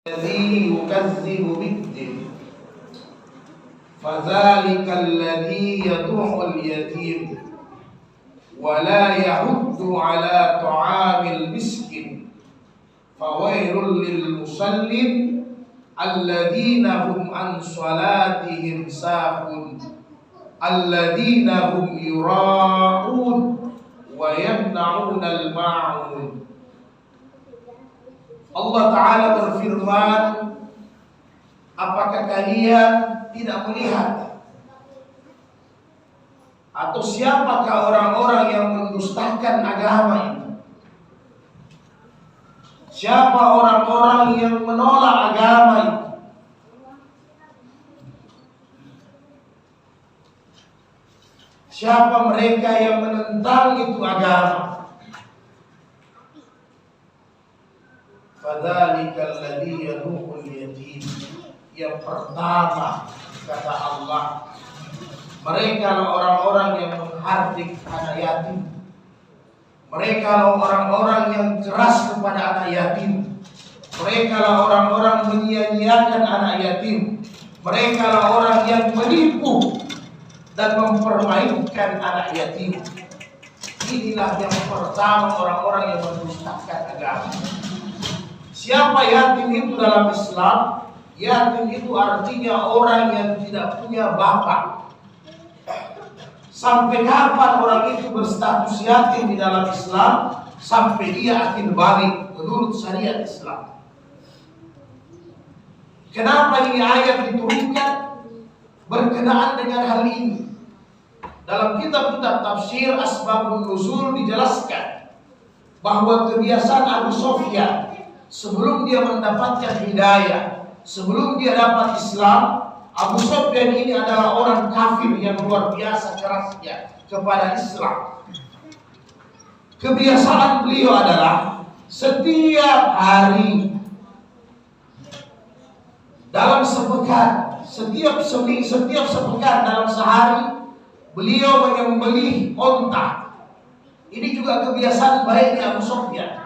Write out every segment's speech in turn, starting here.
الذي يكذب بالدين فذلك الذي يدعو اليتيم ولا يحض على طعام المسكين فويل للمصلين الذين هم عن صلاتهم ساهون الذين هم يراءون ويمنعون الماعون. Allah Ta'ala berfirman, apakah kalian tidak melihat? Atau siapakah orang-orang yang mendustakan agama itu? Siapa orang-orang yang menolak agama itu? Siapa mereka yang menentang itu agama? Fadzalika alladzi yad'ul yatim. Yang pertama kata Allah, mereka adalah orang-orang yang menghardik anak yatim. Mereka adalah orang-orang yang keras kepada anak yatim. Mereka adalah orang-orang menyia-nyiakan anak yatim. Mereka adalah orang yang menipu dan mempermainkan anak yatim. Inilah yang pertama orang-orang yang mendustakan agama. Siapa yatim itu dalam Islam? Yatim itu artinya orang yang tidak punya bapak. Sampai kapan orang itu berstatus yatim di dalam Islam? Sampai dia akhir balik menurut syariat Islam. Kenapa ini ayat diturunkan? Berkenaan dengan hal ini. Dalam kitab-kitab tafsir Asbabun Nuzul dijelaskan bahwa kebiasaan Abu Sufyan sebelum dia mendapatkan hidayah, sebelum dia dapat Islam, Abu Sufyan ini adalah orang kafir yang luar biasa kerasnya kepada Islam. Kebiasaan beliau adalah setiap hari dalam sepekan, setiap sepekan dalam sehari beliau menyembelih onta. Ini juga kebiasaan baiknya Abu Sufyan.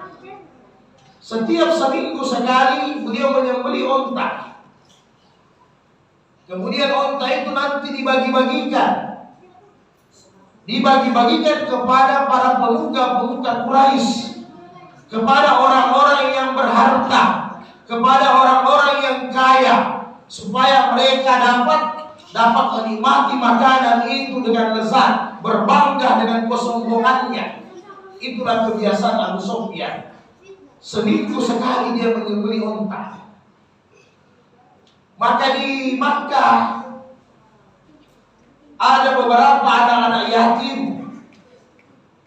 Setiap seminggu sekali beliau menyembelih onta. Kemudian onta itu nanti dibagi-bagikan kepada para pemuka-pemuka Quraisy, kepada orang-orang yang berharta, kepada orang-orang yang kaya, supaya mereka dapat menikmati makanan itu dengan lezat, berbangga dengan kesombongannya. Itulah kebiasaan Abu Sufyan. Seminggu sekali dia menyembelih onta. Maka di Makkah ada beberapa anak-anak yatim,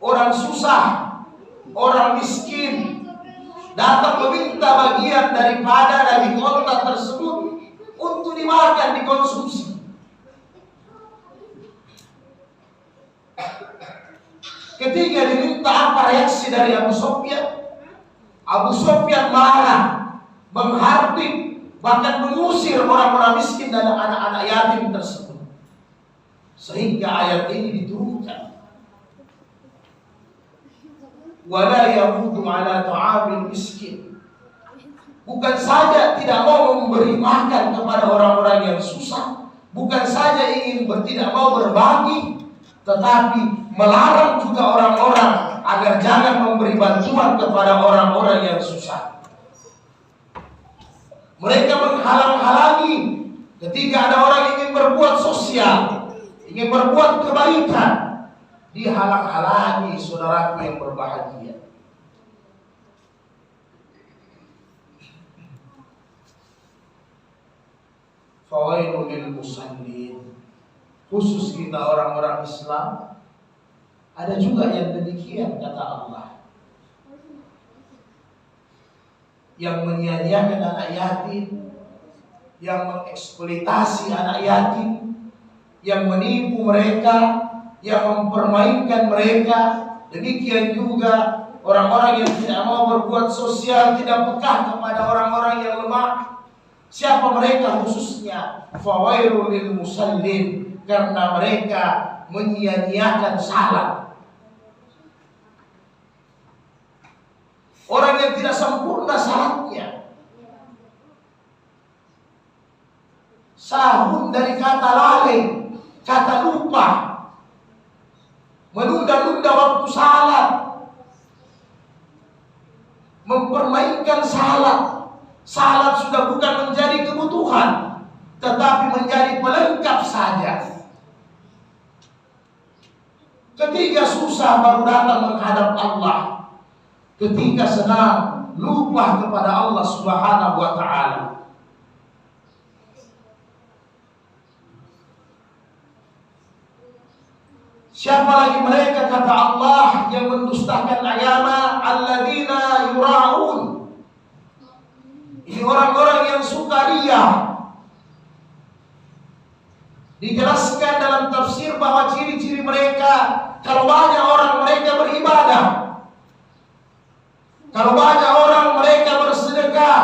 orang susah, orang miskin, datang meminta bagian daripada daging onta tersebut untuk dimakan, dikonsumsi. Ketika diminta apa reaksi dari Abu Sufyan? Abu Sufyan marah, menghardik, bahkan mengusir orang-orang miskin dan anak-anak yatim tersebut. Sehingga ayat ini diturunkan. Wala yaqudu ala ta'amil miskin. Bukan saja tidak mau memberi makan kepada orang-orang yang susah, bukan saja tidak mau berbagi, tetapi melarang juga orang-orang agar jangan memberi bantuan kepada orang-orang yang susah. Mereka menghalang-halangi ketika ada orang ingin berbuat sosial, ingin berbuat kebaikan, dihalang-halangi saudaraku yang berbahagia. Fawailul lil musallin. Khusus kita orang-orang Islam, ada juga yang demikian kata Allah, yang menyia-nyiakan anak yatim, yang mengeksploitasi anak yatim, yang menipu mereka, yang mempermainkan mereka. Demikian juga orang-orang yang tidak mau berbuat sosial, tidak peka kepada orang-orang yang lemah. Siapa mereka khususnya? Fawailul lil musallin, karena mereka menyia-nyiakan salat. Orang yang tidak sempurna salatnya, Sahun dari kata lalai, kata lupa, menunda-nunda waktu salat, mempermainkan salat. Salat sudah bukan menjadi kebutuhan, tetapi menjadi pelengkap saja. Ketika susah baru datang menghadap Allah, ketika senang lupa kepada Allah Subhanahu wa ta'ala. Siapa lagi mereka, kata Allah, yang mendustakan agama? Alladzina yura'un. Ini orang-orang yang suka riya. Dijelaskan dalam tafsir bahwa ciri-ciri mereka, kalau banyak orang mereka beribadah, kalau banyak orang mereka bersedekah,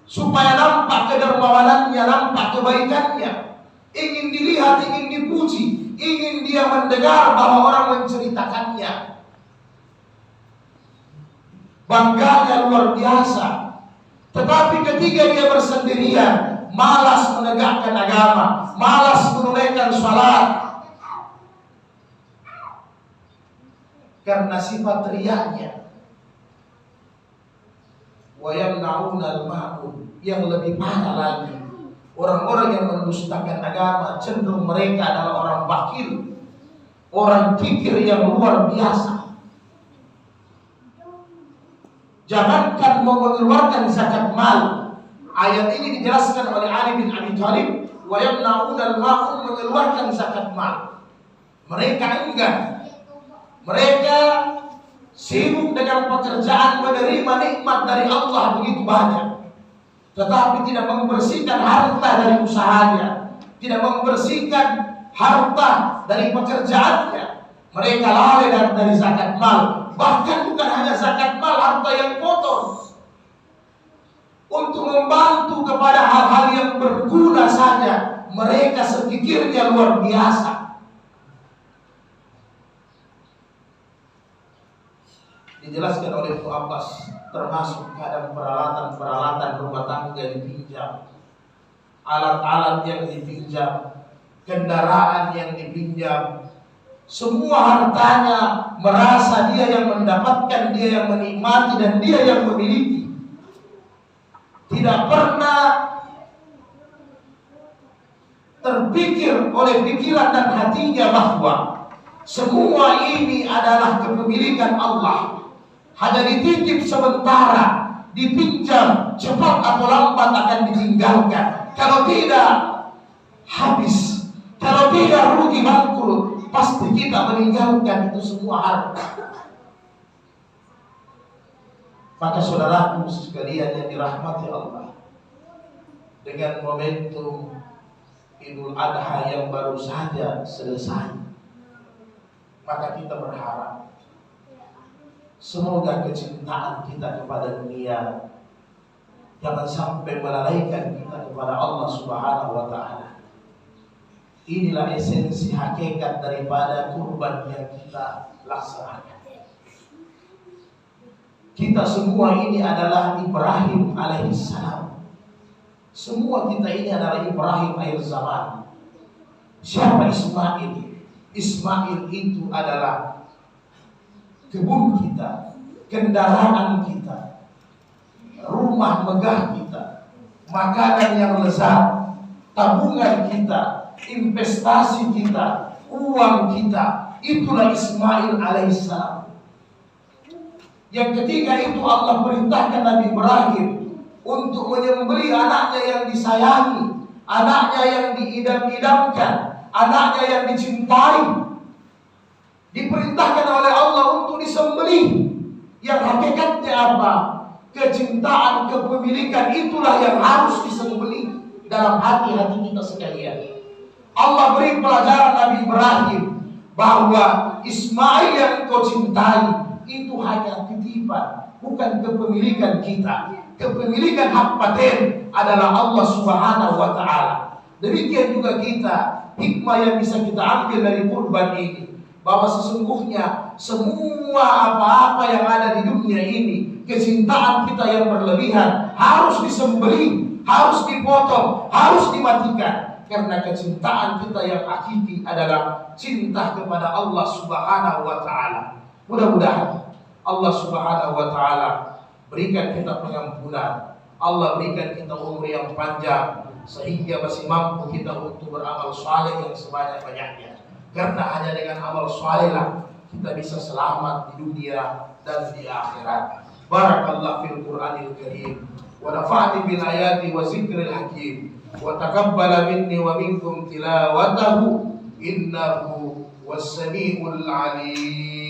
supaya nampak kedermawanannya, nampak kebaikannya, ingin dilihat, ingin dipuji, ingin dia mendengar bahwa orang menceritakannya, bangganya luar biasa. Tetapi ketika dia bersendirian, malas menegakkan agama, malas menunaikan salat, karena sifat riyanya. Wa yamna'una al-ma'un, yang lebih parah lagi, orang-orang yang mendustakan agama cenderung mereka adalah orang bakil, orang kikir yang luar biasa. Jangankan mau mengeluarkan zakat mal, ayat ini dijelaskan oleh Ali bin Abi Thalib, wa yamna'una al-ma'un, mengeluarkan zakat mal. Mereka enggan. Mereka sibuk dengan pekerjaan menerima nikmat dari Allah begitu banyak, tetapi tidak membersihkan harta dari usahanya, tidak membersihkan harta dari pekerjaannya. Mereka lalai dari zakat mal. Bahkan bukan hanya zakat mal, harta yang kotor, untuk membantu kepada hal-hal yang berguna saja, mereka sedikitnya luar biasa. Dijelaskan oleh Ibnu Abbas, termasuk kadang peralatan rumah tangga dipinjam, alat-alat yang dipinjam, kendaraan yang dipinjam, semua hartanya merasa dia yang mendapatkan, dia yang menikmati, dan dia yang memiliki. Tidak pernah terpikir oleh pikiran dan hatinya bahwa semua ini adalah kepemilikan Allah, hanya dititip sementara, dipinjam, cepat atau lambat akan ditinggalkan. Kalau tidak, habis. Kalau tidak, rugi bangkrut. Pasti kita meninggalkan itu semua harta. Maka saudaraku sekalian yang dirahmati Allah, dengan momentum Idul Adha yang baru saja selesai, maka kita berharap semoga kecintaan kita kepada dunia jangan sampai melalaikan kita kepada Allah Subhanahu wa ta'ala. Inilah esensi hakikat daripada kurban yang kita laksanakan. Kita semua ini adalah Ibrahim alaihissalam. Semua kita ini adalah Ibrahim akhir zaman. Siapa Ismail? Ismail itu adalah kebun kita, kendaraan kita, rumah megah kita, makanan yang lezat, tabungan kita, investasi kita, uang kita. Itulah Ismail alaihissalam. Yang ketiga itu Allah perintahkan Nabi Ibrahim untuk menyembelih anaknya yang disayangi, anaknya yang diidam-idamkan, anaknya yang dicintai. Diperintahkan oleh Allah untuk disembelih. Yang hakikatnya apa? Kecintaan, kepemilikan, itulah yang harus disembelih dalam hati-hati kita sekalian. Allah beri pelajaran Nabi Ibrahim bahwa Ismail yang kau cintai itu hanya titipan, bukan kepemilikan kita. Kepemilikan hak paten adalah Allah Subhanahu wa ta'ala. Demikian juga kita, hikmah yang bisa kita ambil dari kurban ini, bahwa sesungguhnya semua apa-apa yang ada di dunia ini, kecintaan kita yang berlebihan harus disembelih, harus dipotong, harus dimatikan. Karena kecintaan kita yang hakiki adalah cinta kepada Allah Subhanahu wa Ta'ala. Mudah-mudahan Allah Subhanahu wa Ta'ala berikan kita pengampunan, Allah berikan kita umur yang panjang, sehingga masih mampu kita untuk beramal saleh yang sebanyak-banyaknya. Karena hanya dengan amal saleh lah kita bisa selamat di dunia dan di akhirat. Barakallahu fil Qur'anil Karim wa nafa'ani bil ayati wa zikril hakim wa taqabbala minni wa minkum tilawatahu innahu was-sami'ul 'alim.